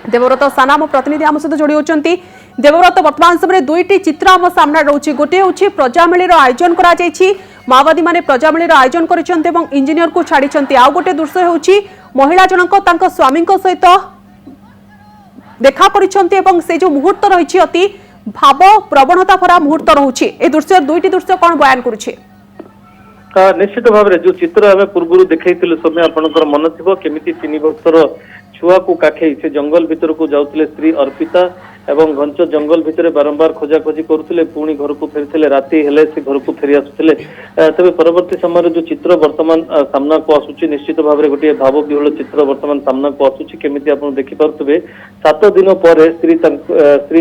देवव्रत साना आम प्रतिनिधि आम सहित जोड़ी होती। देवव्रत वर्तमान समय दुईटी चित्र आम सामने रोचे। गोटे हूँ प्रजामेली आयोजन कर माओवादी माने प्रजामेली आयोजन कर इंजीनियर को छाड़ी। आउ गोटे दृश्य हूँ महिला जनक स्वामी सहित देखा कर से जो मुहूर्त रही अति भाव प्रवणता भरा मुहूर्त रोचे। ए दृश्य दुईटी दृश्य कौन बयान करुछे? निश्चित भाव में जो चित्र आम पूर्व देखा सौम्य आपंकर मन थी केमी 3 वर्षर छुआ को काखे से जंगल भितर को जाउतले स्त्री अर्पिता एवं घंच जंगल भितर बारंबार खोजाखोजी करुले पुणी घर को फेरी राति हेले से घर को फेरी आसुले। तेज परवर्ती समय जो चित्र वर्तमान सामना को आसूची निश्चित भाव में गोटे भाव विहुल चित्र वर्तमान सामना को आसूची। केमिति आपण देखि पारुथबे 7 दिन पर स्त्री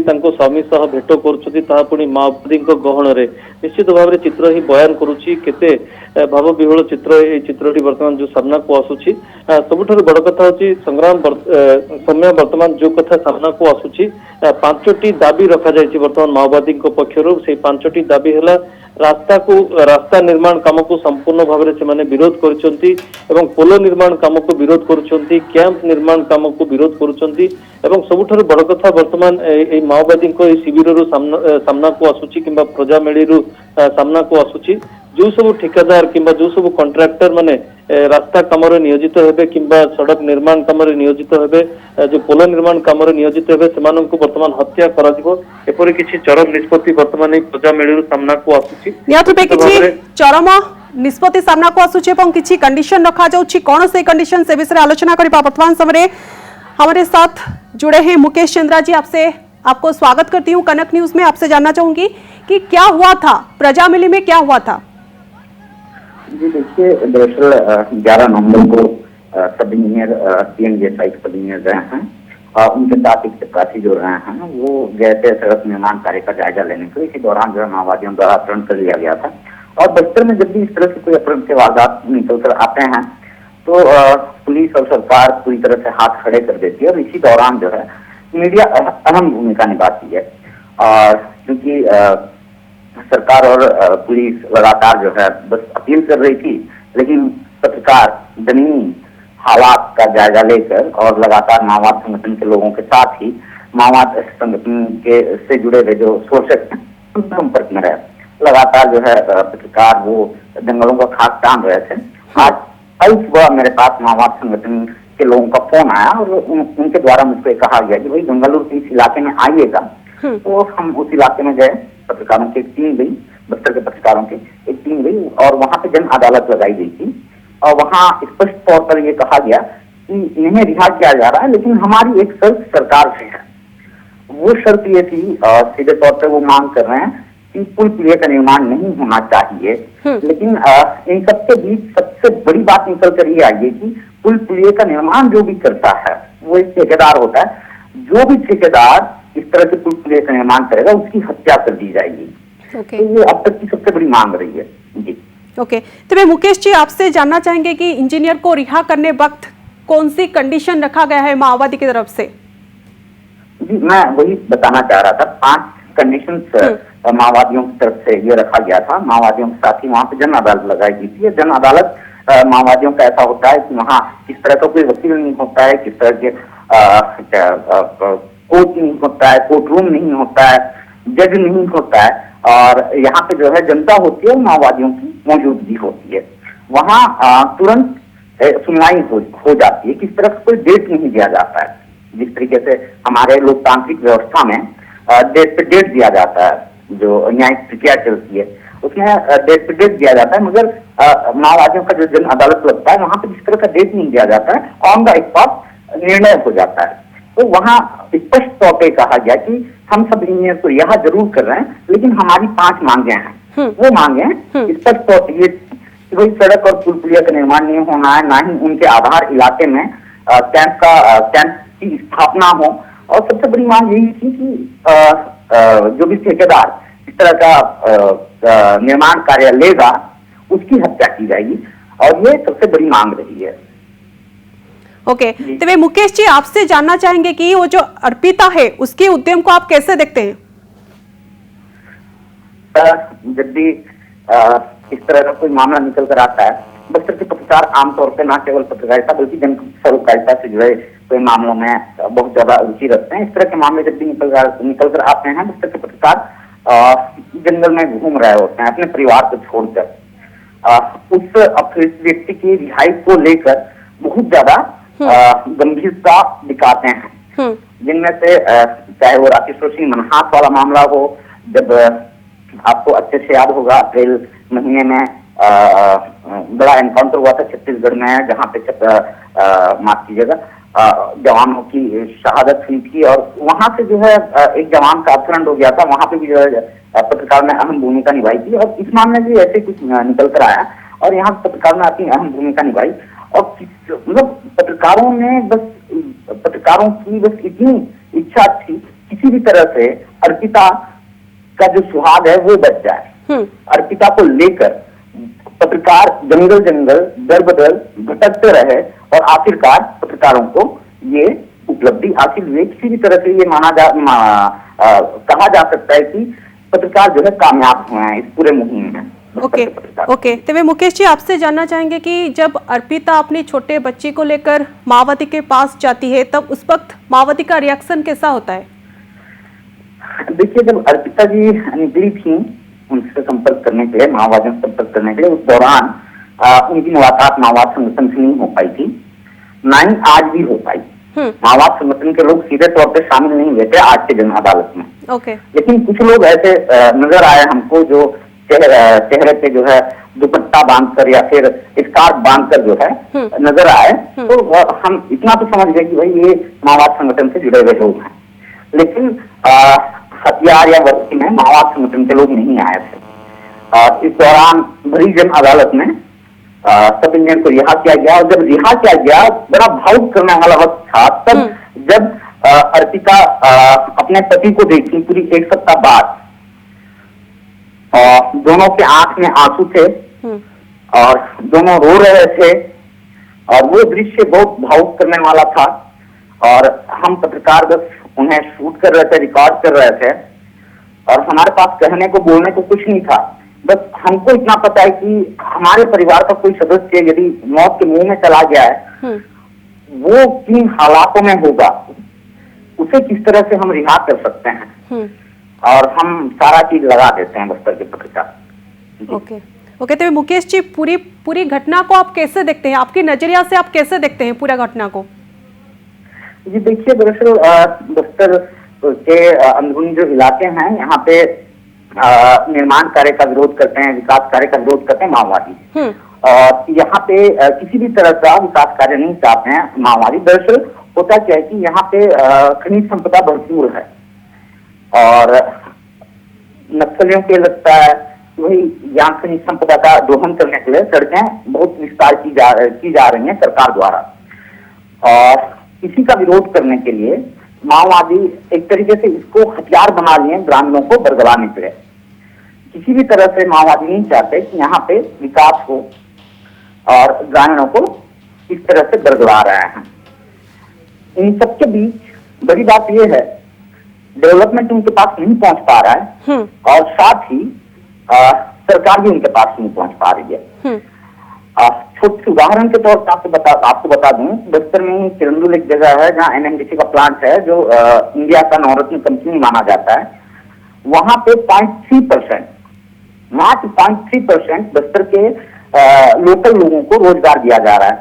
स्वामी सह भेट करुँच माओवादी गहन रे निश्चित भाव में चित्र ही बयान करुच्ची केते भाव विहुल चित्र ये चित्रटी वर्तमान जो सामना को आसूची। सबुठारु बड़ कथा होची संग्राम समय वर्तमान जो कथा सामना को आसूची 5टी दाबी रखा जायछि वर्तमान माओवादी पक्षर से 5टी दाबी है रास्ता निर्माण काम को संपूर्ण भाव में विरोध कर पोल निर्माण काम को विरोध कर कैंप निर्माण काम को विरोध कर सबुठारु बड़ कथा वर्तमान माओवादी शिविर सामना को आसूची कि प्रजामेली सामना को आसूची जो सब ठिकादार कि जो सब कंट्राक्टर माने रास्ता कम नियोजित हेबे कि सड़क निर्माण कम नियोजित हेबे जो पोल निर्माण कम नियोजित हेबे सेमानंकु वर्तमान हत्या करा दिबो एपरि किछि चरम निष्पत्ति वर्तमान प्रजामेली सामना को आसुछि। नियतुपे किछि चरम निष्पत्ति सामना को आसुछि एवं किछि कंडीशन रखा जाउछि कोन से कंडीशन से विषय आलोचना करिबा। वर्तमान समय हमारे साथ जुड़े हैं मुकेश चंद्रा जी। आपको स्वागत करती हूँ कनक न्यूज में। आपसे जानना चाहूंगी कि क्या हुआ था प्रजामेली में, क्या हुआ था? जी देखिए, दरअसल 11 नवंबर को सब इंजीनियर पीएनजे साइट सब इंजीनियर गए हैं। उनके साथ एक चपरासी जो रहे हैं वो गए थे सड़क निर्माण कार्य का जायजा लेने के लिए। इसी दौरान जो है माओवादियों द्वारा अपहरण कर लिया गया था। और बस्तर में जब भी इस तरह से कोई अपहरण के वारदात निकल कर आते हैं तो पुलिस और सरकार पूरी तरह से हाथ खड़े कर देती है। और इसी दौरान जो है मीडिया अहम भूमिका निभाती है। और क्योंकि सरकार और पुलिस लगातार जो है बस अपील कर रही थी, लेकिन पत्रकार जमीनी हालात का जायजा लेकर और लगातार माओवाद संगठन के लोगों के साथ ही माओवाद संगठन के से जुड़े हुए जो सोर्सेस हैं उनके संपर्क में रहे। लगातार जो है पत्रकार वो जंगलों का खाक टान रहे थे। आज सुबह मेरे पास माओवाद संगठन के लोगों का फोन आया और उनके द्वारा मुझको कहा गया कि भाई बेंगलुरु के इस इलाके में आइएगा। तो हम उस इलाके में गए। पत्रकारों की एक टीम गई, बस्तर के पत्रकारों की एक टीम गई और वहां पे जन अदालत लगाई गई थी। और वहां स्पष्ट तौर पर यह कहा गया कि इन्हें रिहा किया जा रहा है, लेकिन हमारी एक शर्त सरकार से है। वो शर्त ये थी, सीधे तौर पर वो मांग कर रहे हैं कि पुल पुलिया का निर्माण नहीं होना चाहिए। लेकिन इन सबके बीच सबसे बड़ी बात निकल कर ये आई है कि पुल पुलिया का निर्माण जो भी करता है वो एक ठेकेदार होता है। जो भी ठेकेदार इस तरह से पुल पुलिया का निर्माण करेगा उसकी हत्या कर दी जाएगी। तो ये अब तक की सबसे बड़ी मांग रही है जी। ओके, तो मैं मुकेश जी आपसे जानना चाहेंगे कि इंजीनियर को रिहा करने वक्त कौन सी कंडीशन रखा गया है माओवादी की तरफ से? जी मैं वही बताना चाह रहा था। 5 कंडीशंस माओवादियों की तरफ से ये रखा गया था। माओवादियों के साथ ही वहाँ पे जन अदालत लगाई गई थी। जन अदालत माओवादियों का ऐसा होता है कि वहाँ किस तरह का कोई वकील नहीं होता है, किस तरह के कोर्ट नहीं होता है, कोर्ट रूम नहीं होता है, जज नहीं होता है। और यहाँ पे जो है जनता होती है, माओवादियों की मौजूदगी होती है। वहाँ तुरंत सुनवाई हो जाती है। किस तरह का कोई डेट नहीं दिया जाता है। जिस तरीके से हमारे लोकतांत्रिक व्यवस्था में डेट पे डेट दिया जाता है, जो न्यायिक प्रक्रिया चलती है उसमें डेट पे डेट दिया जाता है, मगर माओवादियों का जो जन अदालत लगता है वहां पे जिस तरह का डेट नहीं दिया जाता है, ऑन द स्पॉट निर्णय हो जाता है। तो वहां स्पष्ट तौर पर कहा गया कि हम सब इंजीनियर को यह जरूर कर रहे हैं, लेकिन हमारी 5 मांगे हैं। वो मांगे स्पष्ट तौर पर ये कि भाई सड़क और पुल पुलिया का निर्माण नहीं होना है, ना ही उनके आधार इलाके में कैंप की स्थापना हो। और सबसे बड़ी मांग यही थी कि जो भी ठेकेदार इस तरह का निर्माण कार्य लेगा उसकी हत्या की जाएगी। और ये सबसे बड़ी मांग रही है। ओके, तो मैं मुकेश जी आपसे जानना चाहेंगे कि वो जो अर्पिता है उसके उद्यम को आप कैसे देखते हैं? जब भी इस तरह का कोई मामला निकल कर आता है बस्तर के पत्रकार आमतौर पर न केवल पत्रकारिता बल्कि जन सरोकारिता से जुड़े कोई मामलों में बहुत ज्यादा रुचि रखते हैं। इस तरह के मामले जब भी निकल कर आते हैं, बस्तर के पत्रकार जंगल में घूम रहे होते हैं अपने परिवार को छोड़कर, उस व्यक्ति की रिहाई को लेकर बहुत ज्यादा गंभीरता दिखाते हैं। जिनमें से चाहे वो राकेश रोशी मनहास वाला मामला हो, जब आपको अच्छे से याद होगा अप्रैल महीने में बड़ा एनकाउंटर हुआ था छत्तीसगढ़ में, जहाँ पे माफ कीजिएगा जवानों की शहादत हुई थी और वहां से जो है एक जवान का अपहरण हो गया था। वहां पे भी जो है पत्रकार ने अहम भूमिका निभाई थी और इस मामले में भी ऐसे कुछ निकल कर आया और यहाँ पत्रकार ने अपनी अहम भूमिका निभाई। और मतलब पत्रकारों की बस इतनी इच्छा थी किसी भी तरह से अर्पिता का जो सुहाग है वो बच जाए। अर्पिता को लेकर पत्रकार जंगल जंगल दर बदर भटकते रहे और आखिरकार पत्रकारों को ये उपलब्धि हासिल हुई। किसी भी तरह से ये कहा जा सकता है कि पत्रकार जो है कामयाब हुए हैं इस पूरे मुहिम में। ओके तो वे मुकेश जी आपसे जानना चाहेंगे कि जब अर्पिता अपनी छोटे बच्ची को लेकर माओवादी के पास जाती है तब उस वक्त माओवादी का रिएक्शन कैसा होता है? देखिए, जब अर्पिता जी निकली थी उनसे संपर्क करने के लिए, माओवादियों से संपर्क करने के लिए, उस दौरान उनकी मुलाकात माओवाद संगठन से नहीं हो पाई थी, ना ही आज भी हो पाई। माओवाद संगठन के लोग सीधे तौर पे शामिल नहीं हुए थे आज के जन अदालत में। लेकिन कुछ लोग ऐसे नजर आए हमको जो चेहरे पे जो है दुपट्टा बांधकर या फिर स्कार्फ बांधकर जो है नजर आए, तो हम इतना तो समझ गए कि भाई ये माओवाद संगठन से जुड़े हुए लोग हैं। लेकिन हथियार या वर्दी में माओवाद संगठन के लोग नहीं आए थे। इस दौरान भरी जन अदालत में सब इंडियन को रिहा किया गया और जब रिहा किया गया बड़ा भावुक करने वाला वक्त था तब जब अर्पिता अपने पति को देखी पूरी एक सप्ताह बाद, दोनों के आंख में आंसू थे और दोनों रो रहे थे और वो दृश्य बहुत भावुक करने वाला था और हम पत्रकार बस उन्हें शूट कर रहे थे, रिकॉर्ड कर रहे थे और हमारे पास कहने को बोलने को कुछ नहीं था। बस हमको इतना पता है कि हमारे परिवार का कोई सदस्य यदि मौत के मुंह में चला गया है वो किन हालातों में होगा, उसे किस तरह से हम रिहा कर सकते हैं और हम सारा चीज लगा देते हैं बस्तर के पत्रकार। ओके तो मुकेश जी पूरी घटना को आप कैसे देखते हैं? आपकी नजरिया से आप कैसे देखते हैं पूरा घटना को? जी देखिए, दरअसल बस्तर के अंदरूनी जो इलाके हैं यहाँ पे निर्माण कार्य का विरोध करते हैं, विकास कार्य का विरोध करते हैं माओवादी। और यहाँ पे किसी भी तरह का विकास कार्य नहीं चाहते हैं माओवादी। दरअसल होता क्या है कि यहाँ पे खनिज संपदा भरपूर है और नक्सलियों के लगता है वही यहाँ खनिज संपदा का दोहन करने के लिए सड़कें बहुत विस्तार की जा रही हैं सरकार द्वारा और इसी का विरोध करने के लिए माओवादी एक तरीके से इसको हथियार बना लिए ग्रामीणों को बरगलाने के लिए। किसी भी तरह से माओवादी नहीं चाहते कि यहाँ पे विकास हो और ग्रामीणों को इस तरह से बरगला रहे हैं। इन सबके बीच बड़ी बात यह है डेवलपमेंट उनके पास नहीं पहुंच पा रहा है और साथ ही सरकार भी उनके पास नहीं पहुंच पा रही है। छोटे उदाहरण के तौर पर आपको बता दूं, बस्तर में किरंदुल एक जगह है जहाँ एनएमडीसी का प्लांट है जो इंडिया का नवरत्न कंपनी माना जाता है। वहां पे 0.3% मात्र 0.3% बस्तर के लोकल लोगों को रोजगार दिया जा रहा है।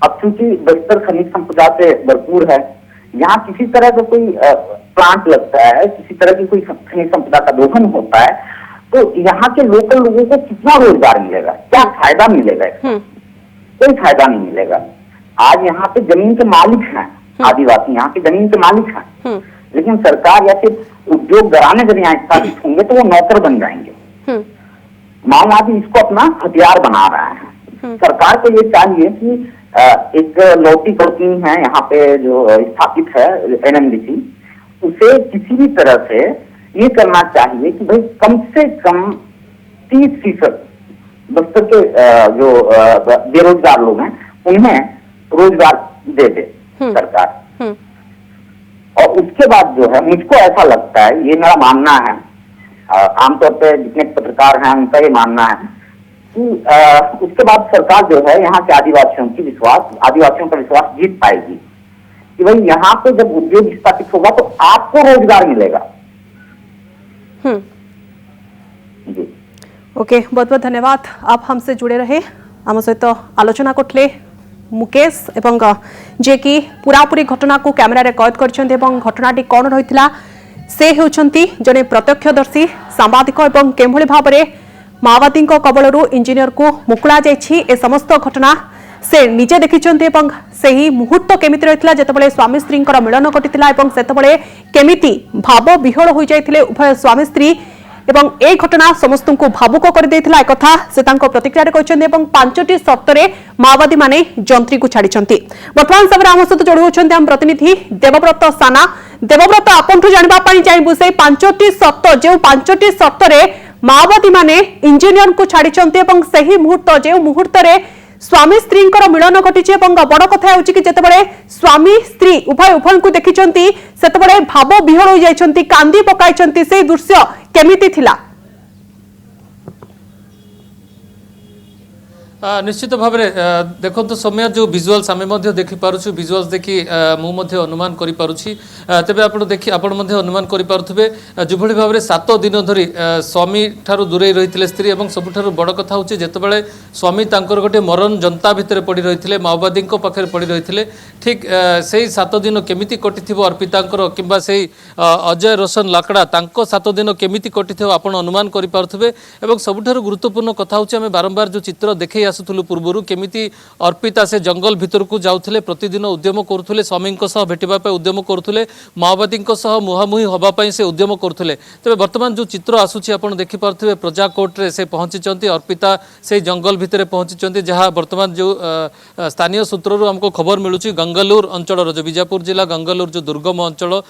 अब चूंकि बस्तर खनिज संपदा से भरपूर है, यहाँ किसी तरह का कोई प्लांट लगता है, किसी तरह की कोई खनिज संपदा का दोहन होता है तो यहाँ के लोकल लोगों को कितना रोजगार मिलेगा, क्या फायदा मिलेगा? कोई फायदा नहीं मिलेगा। आज यहाँ पे जमीन के मालिक हैं आदिवासी, यहाँ के जमीन के मालिक हैं, लेकिन सरकार या फिर उद्योग घराने जब यहाँ स्थापित होंगे तो वो नौकर बन जाएंगे। माओवादी इसको अपना हथियार बना रहा है। सरकार को ये चाहिए कि एक लौटी कंपनी है यहाँ पे जो स्थापित है एनएमडीसी, उसे किसी भी तरह से ये करना चाहिए कि भाई कम से कम 30% बस्तर के जो बेरोजगार लोग हैं उन्हें रोजगार दे दे सरकार। और उसके बाद जो है मुझको ऐसा लगता है, ये मेरा मानना है, आमतौर पे जितने पत्रकार हैं उनका ये मानना है कि उसके बाद सरकार जो है यहाँ के आदिवासियों का विश्वास जीत पाएगी कि भाई यहाँ पे जब उद्योग स्थापित होगा तो आपको रोजगार मिलेगा। जी ओके, बहुत बहुत धन्यवाद। आप हमसे जुड़े रहे, आम सहित आलोचना करते मुकेश एवं जे कि पूरापूरी घटना को कैमेरा रे कैद करछन्ते एवं घटनाटी कौन रही से होउछन्ती जने प्रत्यक्षदर्शी सांबादिक एवं केभଳି भाबरे माओवादी कबलरू इंजीनियर को मुकुला जाइछि ए समस्त घटना से निजे देखिछन्ते एवं सही मुहूर्त केमिति रहितला जेतबळे स्वामी स्त्रींकर मिलन घटितला एवं सेतबळे केमिति भाव विहळ होई जाइथिले उभय स्वामी स्त्री एवं ए घटना समस्त को भावुक कर देथिला एक कथा से तांको प्रतिक्रिया रे कहछन्ते एवं 5टी शर्तरे माओवादी माने जंत्री को छाडिछन्ती। वर्तमान समय आम सहित जोड़ी होछन्ते हम प्रतिनिधि देवव्रत साना। देवव्रत आपंठु जानिबा पई चाहबु से 5टी शर्त जे 5टी शर्तरे माओवादी माने इंजीनियर को छाडिछन्ते एवं सही मुहूर्त जे मुहूर्त रे स्वामी स्त्री मिलन घटी बड़ कथा होची कि जेतेबेले स्वामी स्त्री उभय को देखिचंती सेतेबेले भाव विहळ होई जाइचंती, कांदी पकाइचंती। से दृश्य केमिति थिला? निश्चित भाव में देखो तो समय जो विजुअल्स आम देखी पार्छु विजुअल्स देखी मुझे अनुमान करि पारुछि। तेबे आपण देखि आपण मध्ये अनुमान करि पारुथिबे जुभଳି भाव में 7 दिन धरी स्वामी ठारू दूरे रहिथिले स्त्री एवं सबुठारू बड़ कथा होछि जेतेबेले स्वामी तांकर गोटे मरण जनता भितर पड़ी रहिथिले माओवादी पाखे पड़ी रहिथिले ठीक सेही 7 दिन केमिति कटिथिबो अर्पितांकर किंबा सेही अजय रोशन लाकड़ा तांको 7 दिन केमिति कटिथिबो आपण अनुमान करि पारुथिबे। एवं सबुठारू गुरुत्वपूर्ण कथा होछि आमे बारंबार जो चित्र देखै आसुथुलु पूर्वरु केमिति अर्पिता से जंगल भितर को जाउथले प्रतिदिन उद्यम करुथले स्वामी भेटिबा पे उद्यम करुथले माओवादी मुहामुही हवा पई से उद्यम करुथले। तबे वर्तमान जो चित्र आसुछि आपण देखि पारथिबे प्रजा कोर्ट रे से पहुंचीचंती अर्पिता से जंगल भितर पहुंचीचंती जहां वर्तमान जो स्थानीय सूत्ररु हमको खबर मिलुछि गंगालूर अंचल जो बीजापुर जिला गंगालूर जो दुर्गम अंचल